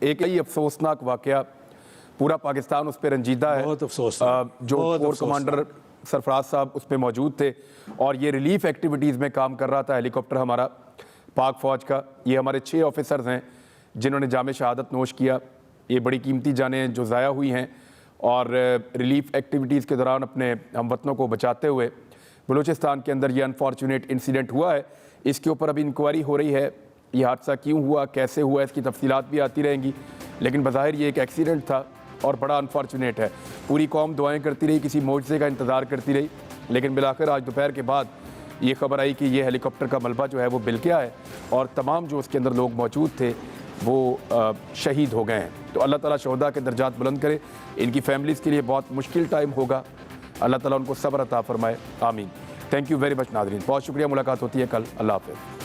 एक ही अफसोसनाक वाकया, पूरा पाकिस्तान उस पर रंजीदा है। बहुत अफसोस। जो कोर कमांडर सरफराज साहब उस पर मौजूद थे और ये रिलीफ एक्टिविटीज़ में काम कर रहा था हेलीकॉप्टर हमारा पाक फ़ौज का। ये हमारे 6 ऑफिसर्स हैं जिन्होंने जामे शहादत नोश किया। ये बड़ी कीमती जानें जो ज़ाया हुई हैं, और रिलीफ एक्टिविटीज़ के दौरान अपने हमवतनों को बचाते हुए बलूचिस्तान के अंदर ये अनफॉर्चुनेट इंसिडेंट हुआ है। इसके ऊपर अभी इंक्वायरी हो रही है, ये हादसा क्यों हुआ, कैसे हुआ, इसकी तफसीलात भी आती रहेंगी, लेकिन बज़ाहिर ये एक एक्सीडेंट था और बड़ा अनफॉर्चुनेट है। पूरी कौम दुआएं करती रही, किसी मौजज़े का इंतज़ार करती रही, लेकिन बिलाखिर आज दोपहर के बाद ये खबर आई कि ये हेलीकॉप्टर का मलबा जो है वो बिल गया है और तमाम जो उसके अंदर लोग मौजूद थे वो शहीद हो गए हैं। तो अल्लाह ताला शोहदा के दर्जात बुलंद करे। इनकी फैमिलीज़ के लिए बहुत मुश्किल टाइम होगा, अल्लाह ताला उनको सब्र अता फरमाए, आमीन। थैंक यू वेरी मच नाज़रीन, बहुत शुक्रिया। मुलाकात होती है कल, अल्लाह हाफ़िज़।